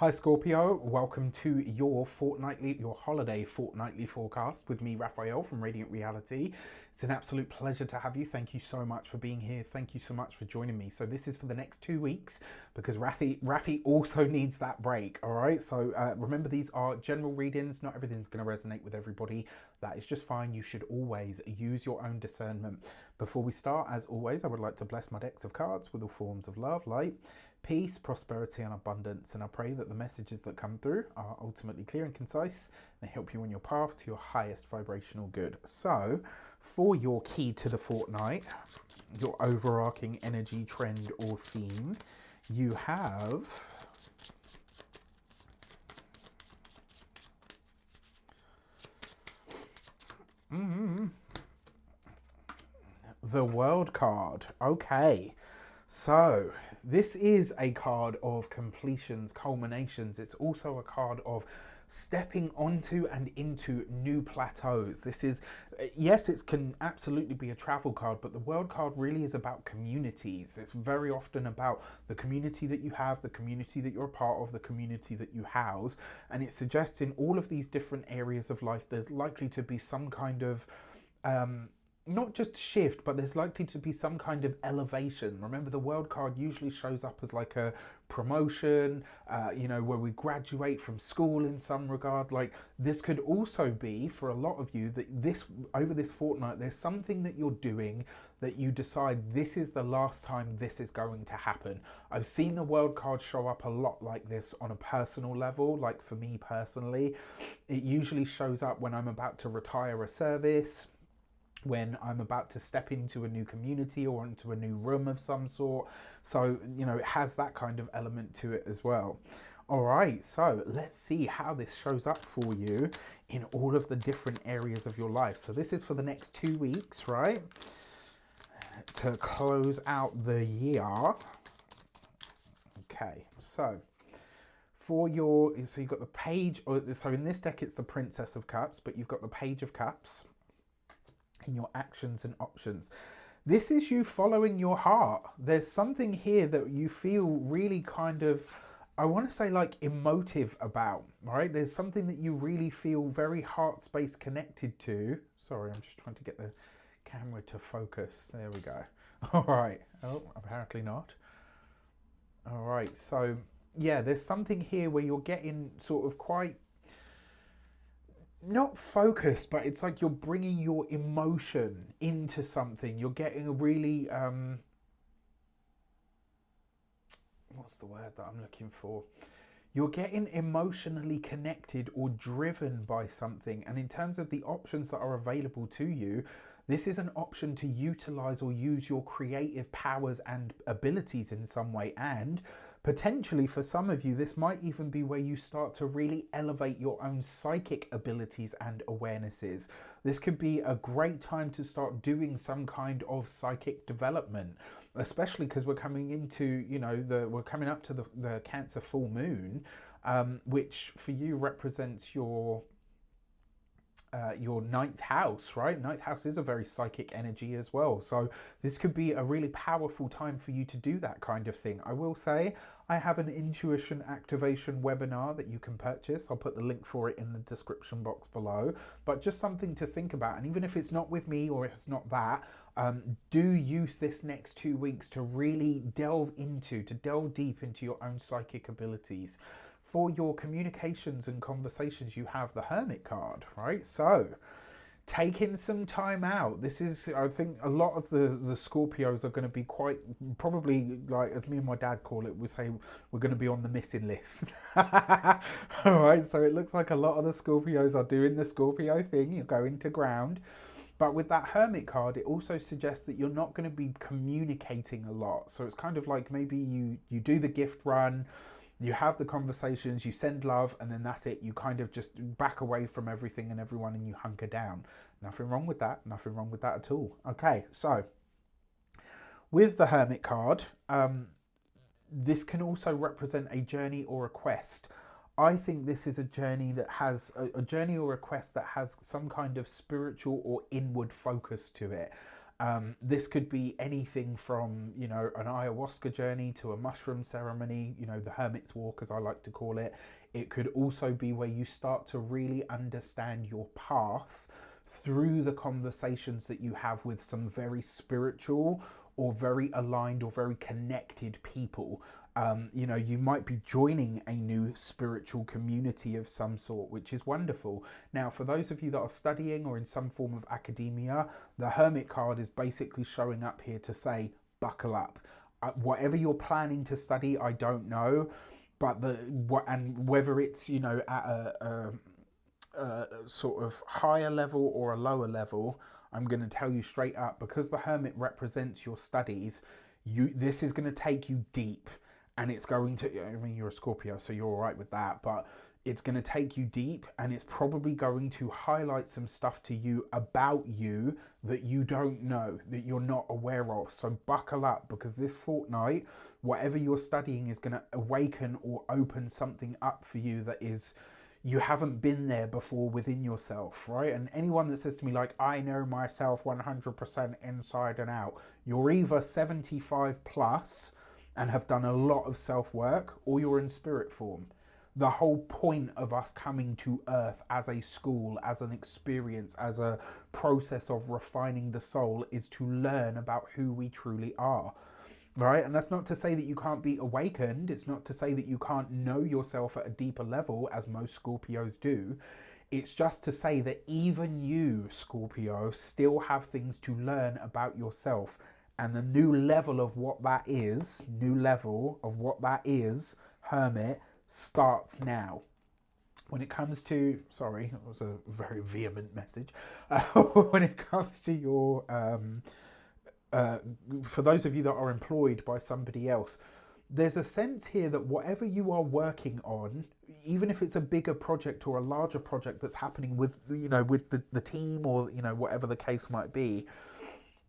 Hi Scorpio, welcome to your holiday fortnightly forecast with me, Raphael from Radiant Reality. It's an absolute pleasure to have you. Thank you so much for being here. Thank you so much for joining me. So this is for the next 2 weeks because Rafi also needs that break. All right. So remember, these are general readings. Not everything's going to resonate with everybody. That is just fine. You should always use your own discernment. Before we start, as always, I would like to bless my decks of cards with all forms of love, light, peace, prosperity, and abundance. And I pray that the messages that come through are ultimately clear and concise. They help you on your path to your highest vibrational good. So, for your key to the fortnight, your overarching energy, trend, or theme, you have the World card. Okay. So, this is a card of completions, culminations. It's also a card of stepping onto and into new plateaus. This is, yes, it can absolutely be a travel card, but the World card really is about communities. It's very often about the community that you have, the community that you're a part of, the community that you house. And it suggests in all of these different areas of life, there's likely to be some kind of not just shift, but there's likely to be some kind of elevation. Remember, the World card usually shows up as like a promotion, where we graduate from school in some regard. Like, this could also be for a lot of you that over this fortnight, there's something that you're doing that you decide this is the last time this is going to happen. I've seen the World card show up a lot like this on a personal level. Like, for me personally, it usually shows up when I'm about to retire a service, when I'm about to step into a new community or into a new room of some sort. So, it has that kind of element to it as well. All right, so let's see how this shows up for you in all of the different areas of your life. So this is for the next 2 weeks, right? To close out the year. Okay, so you've got the page, so in this deck it's the Princess of Cups, but you've got the Page of Cups in your actions and options. This is you following your heart. There's something here that you feel really kind of, I want to say, like, emotive about, right? There's something that you really feel very heart space connected to. Sorry, I'm just trying to get the camera to focus. There we go. All right. Oh, apparently not. All right. So, yeah, there's something here where you're getting sort of quite, not focused, but it's like you're bringing your emotion into something. You're getting a really, what's the word that I'm looking for? You're getting emotionally connected or driven by something. And in terms of the options that are available to you, this is an option to utilize or use your creative powers and abilities in some way. And potentially for some of you, this might even be where you start to really elevate your own psychic abilities and awarenesses. This could be a great time to start doing some kind of psychic development, especially because we're coming into, we're coming up to the Cancer full moon, which for you represents your ninth house, right? Ninth house is a very psychic energy as well. So this could be a really powerful time for you to do that kind of thing. I will say I have an intuition activation webinar that you can purchase. I'll put the link for it in the description box below, but just something to think about. And even if it's not with me or if it's not that, do use this next 2 weeks to really delve deep into your own psychic abilities. For your communications and conversations, you have the Hermit card, right? So, taking some time out. This is, I think, a lot of the Scorpios are going to be quite, probably, like, as me and my dad call it, we say we're going to be on the missing list. All right, so it looks like a lot of the Scorpios are doing the Scorpio thing. You're going to ground. But with that Hermit card, it also suggests that you're not going to be communicating a lot. So it's kind of like maybe you do the gift run, you have the conversations, you send love, and then that's it. You kind of just back away from everything and everyone and you hunker down. Nothing wrong with that. Nothing wrong with that at all. Okay, so with the Hermit card, this can also represent a journey or a quest. I think this is a journey that has a journey or a quest that has some kind of spiritual or inward focus to it. This could be anything from, you know, an ayahuasca journey to a mushroom ceremony, you know, the hermit's walk, as I like to call it. It could also be where you start to really understand your path through the conversations that you have with some very spiritual or very aligned or very connected people. You know, you might be joining a new spiritual community of some sort, which is wonderful. Now, for those of you that are studying or in some form of academia, the Hermit card is basically showing up here to say, buckle up. Whatever you're planning to study, I don't know, but and whether it's, you know, at a sort of higher level or a lower level, I'm going to tell you straight up, because the Hermit represents your studies, this is going to take you deep. And it's going to, I mean, you're a Scorpio, so you're all right with that, but it's going to take you deep, and it's probably going to highlight some stuff to you about you that you don't know, that you're not aware of. So buckle up, because this fortnight, whatever you're studying is going to awaken or open something up for you that is, you haven't been there before within yourself, right? And anyone that says to me, like, I know myself 100% inside and out, you're either 75 plus and have done a lot of self-work, or you're in spirit form. The whole point of us coming to Earth as a school, as an experience, as a process of refining the soul, is to learn about who we truly are, right? And that's not to say that you can't be awakened. It's not to say that you can't know yourself at a deeper level, as most Scorpios do. It's just to say that even you, Scorpio, still have things to learn about yourself. And the new level of what that is, Hermit, starts now. When it comes to, sorry, that was a very vehement message. When it comes to your, for those of you that are employed by somebody else, there's a sense here that whatever you are working on, even if it's a bigger project or a larger project that's happening with, you know, with the team, or, you know, whatever the case might be,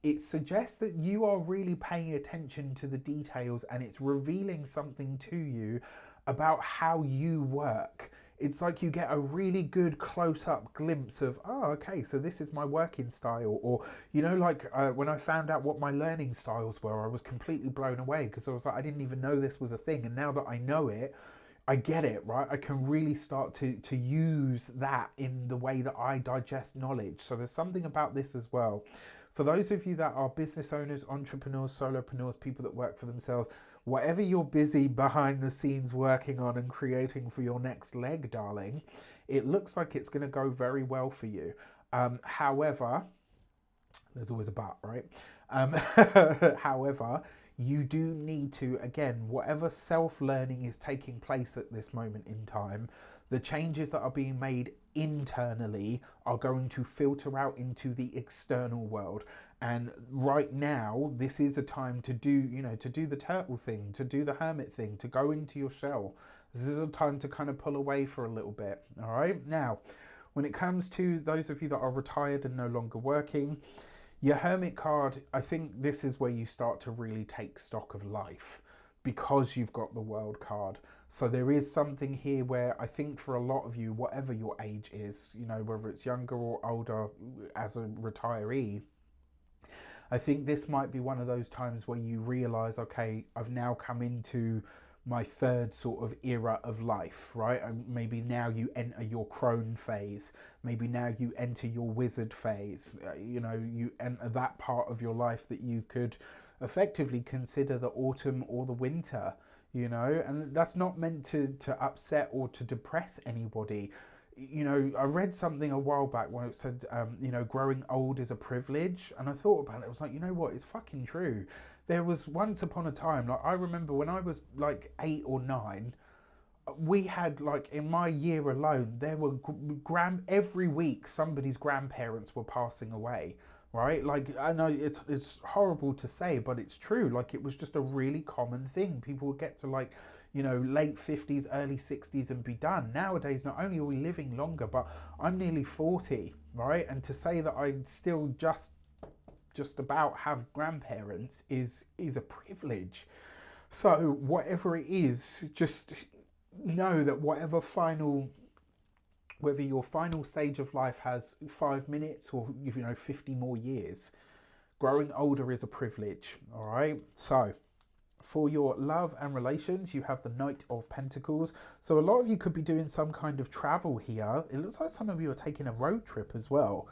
it suggests that you are really paying attention to the details, and it's revealing something to you about how you work. It's like you get a really good close-up glimpse of, oh, okay, so this is my working style. Or, you know, like when I found out what my learning styles were, I was completely blown away, because I was like, I didn't even know this was a thing. And now that I know it, I get it, right? I can really start to use that in the way that I digest knowledge. So there's something about this as well. For those of you that are business owners, entrepreneurs, solopreneurs, people that work for themselves, whatever you're busy behind the scenes working on and creating for your next leg, darling, it looks like it's going to go very well for you. However, there's always a but, right? However, you do need to, again, whatever self-learning is taking place at this moment in time, the changes that are being made internally are going to filter out into the external world. And right now, this is a time to do, you know, to do the turtle thing, to do the hermit thing, to go into your shell. This is a time to kind of pull away for a little bit. All right. Now, when it comes to those of you that are retired and no longer working, your Hermit card, I think this is where you start to really take stock of life, because you've got the World card. So there is something here where I think for a lot of you, whatever your age is, you know, whether it's younger or older as a retiree, I think this might be one of those times where you realise, okay, I've now come into my third sort of era of life, right? And maybe now you enter your crone phase. Maybe now you enter your wizard phase. You know, you enter that part of your life that you could effectively consider the autumn or the winter, you know, and that's not meant to upset or to depress anybody. You know, I read something a while back where it said, you know, growing old is a privilege. And I thought about it. I was like, you know what? It's fucking true. There was once upon a time, like I remember when I was like 8 or 9, we had like in my year alone, there were every week somebody's grandparents were passing away. Right, like I know it's horrible to say, but it's true. Like it was just a really common thing. People would get to like, you know, late 50s, early 60s and be done. Nowadays, not only are we living longer, but I'm nearly 40, right? And to say that I still just about have grandparents is a privilege. So whatever it is, just know that whether your final stage of life has 5 minutes or, you know, 50 more years, Growing older is a privilege, all right? So for your love and relations, you have the Knight of Pentacles. So a lot of you could be doing some kind of travel here. It looks like some of you are taking a road trip as well.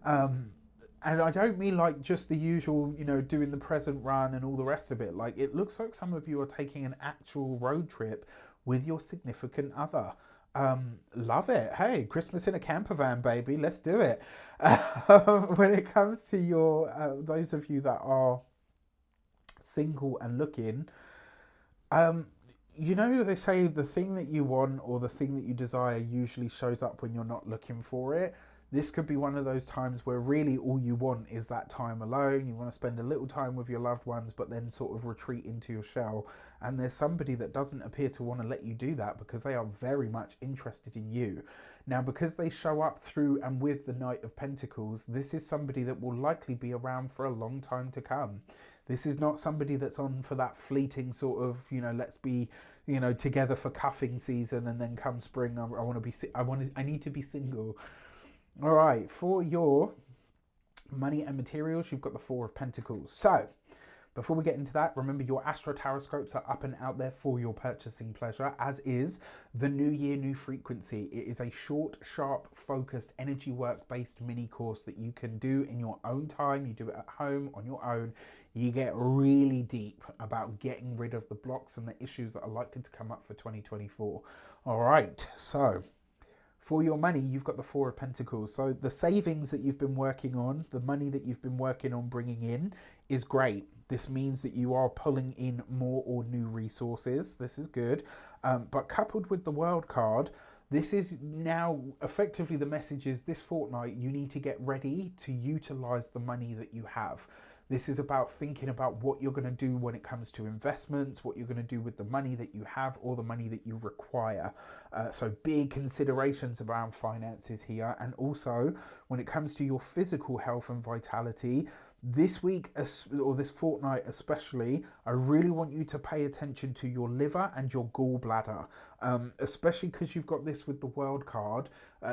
And I don't mean like just the usual, you know, doing the present run and all the rest of it. Like, it looks like some of you are taking an actual road trip with your significant other. Love it. Hey, Christmas in a camper van, baby. Let's do it. When it comes to your, those of you that are single and looking, you know, they say the thing that you want or the thing that you desire usually shows up when you're not looking for it. This could be one of those times where really all you want is that time alone. You want to spend a little time with your loved ones, but then sort of retreat into your shell. And there's somebody that doesn't appear to want to let you do that because they are very much interested in you. Now, because they show up through and with the Knight of Pentacles, this is somebody that will likely be around for a long time to come. This is not somebody that's on for that fleeting sort of, you know, let's be, you know, together for cuffing season and then come spring, I need to be single. All right, for your money and materials, you've got the Four of Pentacles. So before we get into that, remember your Astro Tarot scopes are up and out there for your purchasing pleasure, as is the New Year, New Frequency. It is a short, sharp, focused, energy work-based mini course that you can do in your own time. You do it at home on your own. You get really deep about getting rid of the blocks and the issues that are likely to come up for 2024. All right, so for your money, you've got the Four of Pentacles. So the savings that you've been working on, the money that you've been working on bringing in is great. This means that you are pulling in more or new resources. This is good. But coupled with the World card, this is now effectively the message is this fortnight, you need to get ready to utilize the money that you have. This is about thinking about what you're going to do when it comes to investments, what you're going to do with the money that you have or the money that you require. So big considerations around finances here. And also when it comes to your physical health and vitality, this week or this fortnight especially, I really want you to pay attention to your liver and your gallbladder, especially because you've got this with the World card.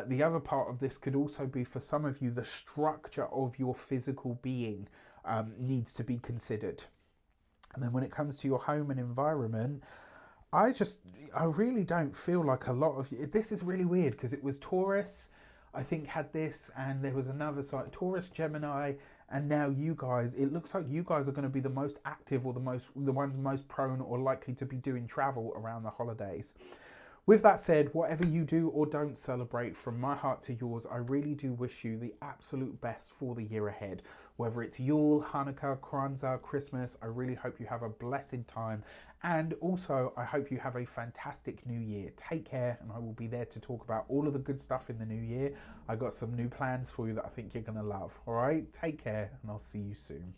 The other part of this could also be for some of you, the structure of your physical being needs to be considered. And then when it comes to your home and environment, I really don't feel like a lot of this is really weird because it was Taurus, I think, had this, and there was another side, Taurus, Gemini, and now you guys. It looks like you guys are going to be the most active or the ones most prone or likely to be doing travel around the holidays. With that said, whatever you do or don't celebrate, from my heart to yours, I really do wish you the absolute best for the year ahead. Whether it's Yule, Hanukkah, Kwanzaa, Christmas, I really hope you have a blessed time. And also, I hope you have a fantastic new year. Take care, and I will be there to talk about all of the good stuff in the new year. I got some new plans for you that I think you're going to love. All right, take care, and I'll see you soon.